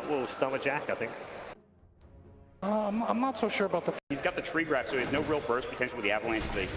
We'll start with Jack, I think. I'm not so sure about the... He's got the tree grab, so he has no real burst potential with the avalanche, the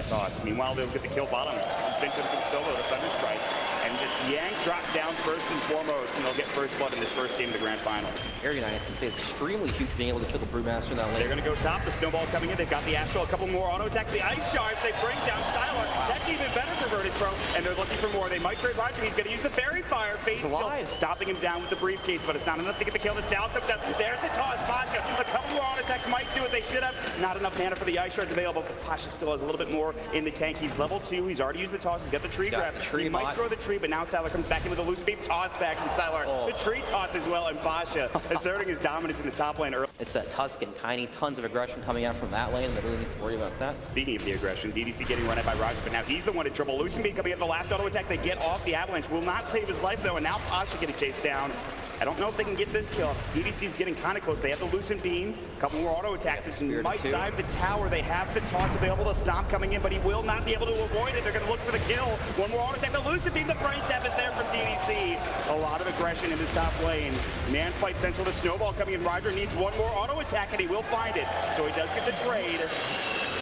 toss. Meanwhile, they'll get the kill bottom. Spin comes in solo, the Thunder Strike. And it's Yang dropped down first and foremost, and they'll get first blood in this first game of the Grand Finals. Very nice. It's extremely huge being able to kill the Brewmaster in that lane. They're going to go top. The snowball coming in. They've got the Astral, a couple more auto attacks. The Ice Shards, they bring down Sylar. That's even better for Virtus Pro, and they're looking for more. They might trade RodjER. He's going to use the Fairy Fire. Face stopping him down with the briefcase, but it's not enough to get the kill. The South comes out. There's the toss. Pasha, a couple more auto attacks might do what they should have. Not enough mana for the Ice Shards available. Pasha still has a little bit more in the tank. He's level 2. He's already used the toss. He's got the tree grab. He might throw the tree, but now Sylar comes back in with a loose beam toss back from Sylar. The tree toss as well, and Pasha asserting his dominance in this top lane early. It's that Tuscan, tiny, tons of aggression coming out from that lane, and they really need to worry about that. Speaking of the aggression, DDC getting run at by RodjER, but now he's the one in trouble. Lucent Beam coming at the last auto attack. They get off the avalanche. Will not save his life though, and now Pasha getting chased down. I don't know if they can get this kill. DDC's getting kind of close. They have the Lucent Beam, a couple more auto attacks. It might dive the tower. They have the toss available to Stomp coming in, but he will not be able to avoid it. They're going to look for the kill. One more auto attack. The Lucent Beam, the brain tap is there from DDC. A lot of aggression in this top lane. Man fight central. The snowball coming in. RodjER needs one more auto attack, and he will find it. So he does get the trade.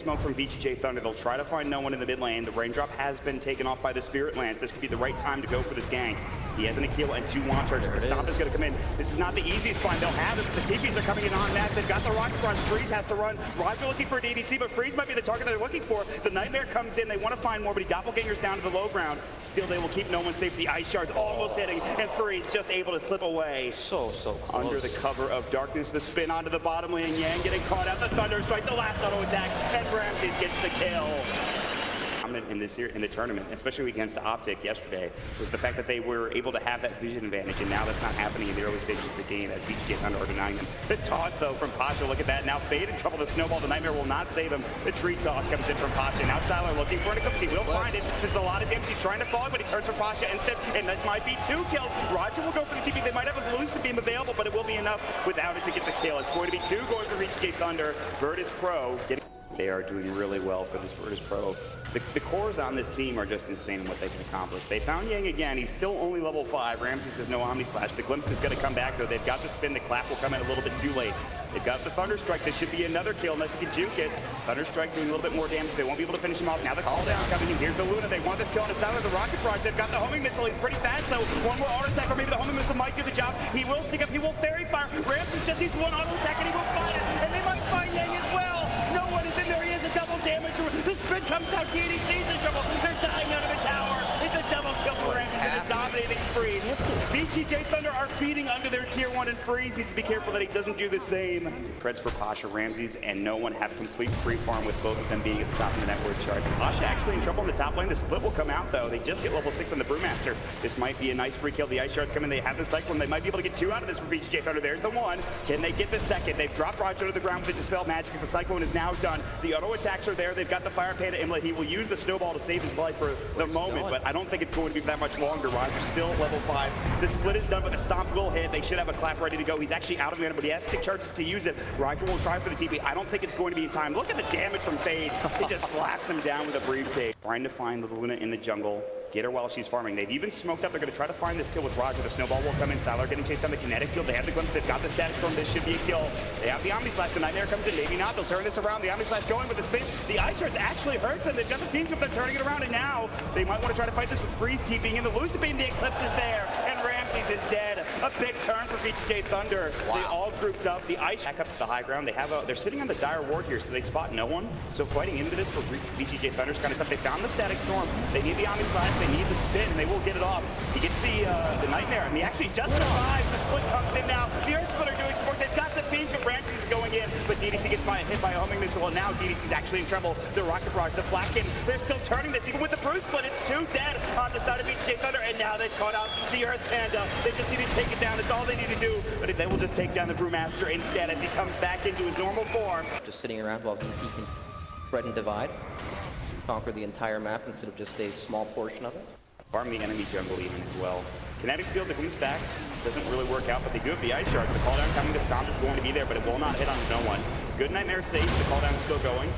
Smoke from VGJ.Thunder. They'll try to find no one in the mid lane. The raindrop has been taken off by the Spirit Lance. This could be the right time to go for this gank. He has an Aquila and 2 launch charges. The Stomp is going to come in. This is not the easiest find. They'll have it. The TPs are coming in on that. They've got the Rocket Rush. Freeze has to run. RodjER looking for a DDC, but Freeze might be the target they're looking for. The Nightmare comes in. They want to find more, but he doppelgangers down to the low ground. Still, they will keep no one safe. The Ice Shards almost hitting, and Freeze just able to slip away. So close. Under the cover of darkness, the spin onto the bottom lane. Yang getting caught out. The Thunder Strike, the last auto attack, and Ramses gets the kill. In this year, in the tournament, especially against rOtk yesterday, was the fact that they were able to have that vision advantage, and now that's not happening in the early stages of the game as VGJ.Thunder are denying them. The toss, though, from Pasha, look at that. Now Fade in trouble. The snowball, the Nightmare will not save him. The tree toss comes in from Pasha. Now Sylar looking for an eclipse. He will find it. This is a lot of damage. He's trying to fall, but he turns for Pasha instead, and this might be 2 kills. RodjER will go for the TP. They might have a Lucent Beam available, but it will be enough without it to get the kill. It's going to be 2 going for VGJ.Thunder. Virtus Pro getting... They are doing really well for this Virtus Pro. The cores on this team are just insane in what they can accomplish. They found Yang again. He's still only level 5. Ramsey says no Omni Slash. The Glimpse is going to come back, though. They've got the spin. The clap will come in a little bit too late. They've got the Thunder Strike. This should be another kill unless you can juke it. Thunder Strike doing a little bit more damage. They won't be able to finish him off. Now the call down coming in. Here's the Luna. They want this kill on the side of the Rocket Barrage. They've got the homing missile. He's pretty fast, though. One more auto attack, or maybe the homing missile might do the job. He will stick up. He will Fairy Fire. Ramsey just needs one auto attack, and he will find it. And they might find Yang as well. No one is in there. He has a double damage. The spin comes out. DDC's in trouble. They're dying out of the tower. It's a double kill for Ramsey in a dominating spree. VGJ.Thunder are feeding under their tier 1, and Freeze needs to be careful that he doesn't do the same. Treads for Pasha, Ramses, and no one have complete free farm with both of them being at the top of the network charts. Pasha actually in trouble in the top lane. The split will come out, though. They just get level 6 on the Brewmaster. This might be a nice free kill. The Ice Shards come in. They have the Cyclone. They might be able to get 2 out of this for VGJ.Thunder. There's the 1. Can they get the second? They've dropped RodjER to the ground with the Dispel Magic. The Cyclone is now done. The auto attacks are there. They've got the Fire Panda Inlet. He will use the Snowball to save his life for the moment, but I don't think it's going to be that much longer. RodjER's still level 5. The split is done, but the Stomp will hit. They should have a clap ready to go. He's actually out of mana, but he has stick charges to use it. RodjER will try for the TP. I don't think it's going to be in time. Look at the damage from Fade. It just slaps him down with a briefcase. Trying to find the Luna in the jungle. Get her while she's farming. They've even smoked up. They're going to try to find this kill with RodjER. The snowball will come in. Sylar getting chased down the kinetic field. They have the glimpse. They've got the static storm. This should be a kill. They have the Omni Slash. The Nightmare comes in. Maybe not. They'll turn this around. The Omni Slash going with the spin. The Ice Shards actually hurts them. They've got the team sweep. They're turning it around, and now they might want to try to fight this with Freeze TPing in. The Lucent Beam. The Eclipse is there, and Ramses is dead. A big turn for VGJ.Thunder. Wow. They all grouped up. The Ice back up to the high ground. They're sitting on the dire ward here, so they spot no one. So fighting into this for VGJ.Thunder's kind of stuff. They found the static storm. They need the Omni Slash. They need the spin. They will get it off. He gets the Nightmare, and he actually just survives. The split comes in now. The Earth Splitter doing support. They've got the Fiend, but Ramses is going in, but DDC gets hit by a homing missile, and now DDC's actually in trouble. The Rocket Barrage, the Flacken, they're still turning this, even with the Bruce Split. It's 2 dead on the side of VGJ.Thunder, and now they've caught out the Earth Panda. They just need to take it down. That's all they need to do, but they will just take down the Brewmaster instead as he comes back into his normal form. Just sitting around while VP can spread and divide, conquer the entire map instead of just a small portion of it. Farm the enemy jungle even as well. Kinetic field that comes back doesn't really work out, but they do have the Ice Shards. The call down coming to Stomp is going to be there, but it will not hit on no one. Good Nightmare safe. The call down is still going.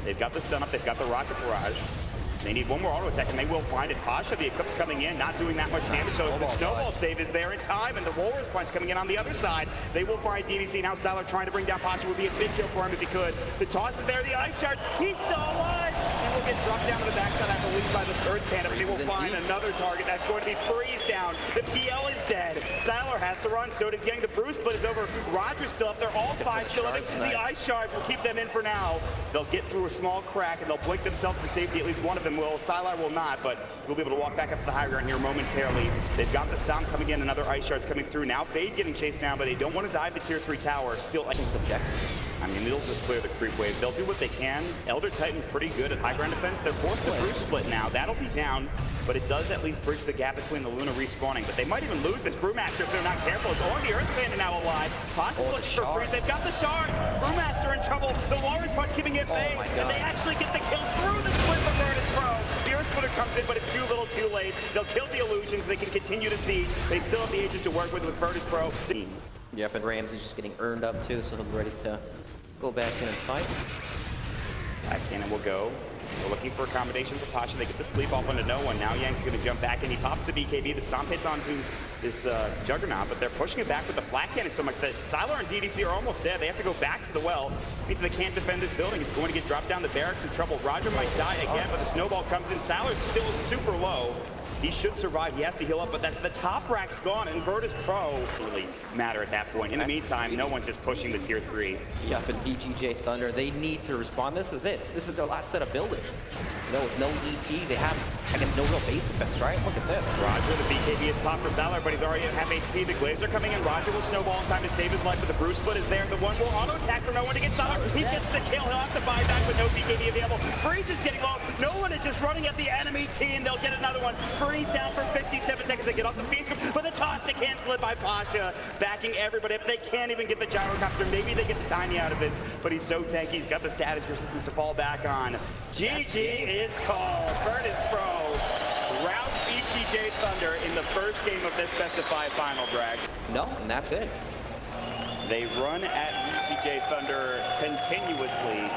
They've got the stun up. They've got the Rocket Barrage. They need one more auto attack, and they will find it. Pasha, the Eclipse coming in, not doing that much damage, so the snowball save is there in time, and the Walrus Punch coming in on the other side. They will find DDC. Now Sylar trying to bring down Pasha would be a big kill for him if he could. The toss is there, the Ice Shards, he's still alive! He will get dropped down to the backside, I believe, by the third Panda, but they will find another target. That's going to be Freeze down. The PL is dead. Sylar has to run, so does Yang. The Bruce split is over. RodjER's still up there, all five still up. The Ice Shards will keep them in for now. They'll get through a small crack, and they'll blink themselves to safety. At least one of them will. Sylar will not, but we'll be able to walk back up to the high ground here momentarily. They've got the Stomp coming in, another Ice Shards coming through. Now Fade getting chased down, but they don't want to dive the tier 3 tower. Still, I think it's objective. I mean, they'll just clear the creep wave. They'll do what they can. Elder Titan pretty good at high ground defense. They're forced to Bruce split now. That'll be down, but it does at least bridge the gap between the Luna respawning. But they might even lose this Brewmaster if they're not careful. It's only the Earth Panda now alive. Pasha looks for Freeze. They've got the shards. Brewmaster in trouble. The Walrus Punch keeping it Fade, and they actually get the kill through the split from Virtus Pro. The Earth Splitter comes in, but it's too little too late. They'll kill the illusions. They can continue to siege. They still have the ages to work with Virtus Pro. Yep, and Ramsey's just getting earned up too, so he'll be ready to go back in and fight. Back cannon will go. We're looking for accommodation for Pasha. They get the sleep off onto no one. Now Yang's going to jump back in. He pops the BKB. The Stomp hits onto this Juggernaut, but they're pushing it back with the flat cannon so much that Sylar and DDC are almost dead. They have to go back to the well. Means they can't defend this building. It's going to get dropped down. The barracks in trouble. RodjER might die again, but the snowball comes in. Sylar's still super low. He should survive. He has to heal up, but that's the top rack's gone, and Virtus Pro really matter at that point. In the meantime, no one's just pushing the tier 3. Yep, and VGJ.Thunder, they need to respond. This is it. This is their last set of buildings. You know, with no ET, they have, I guess, no real base defense, right? Look at this. RodjER, the BKB is popped for Sylar, but he's already at half HP. The Glaives are coming in. RodjER will snowball in time to save his life, but the Bruce split is there. The one more auto attack for no one to get Sylar. He gets the kill. He'll have to buy back with no BKB available. Freeze is getting low. No one is just running at the enemy team. They'll get another one. Freeze down for 57 seconds. They get off the feed with a toss to cancel it by Pasha, backing everybody up. They can't even get the gyrocopter. Maybe they get the Tiny out of this, but he's so tanky. He's got the status resistance to fall back on. GG is called. Virtus Pro rout VGJ.Thunder in the first game of this best of 5 final, Brax. No, and that's it. They run at VGJ.Thunder continuously.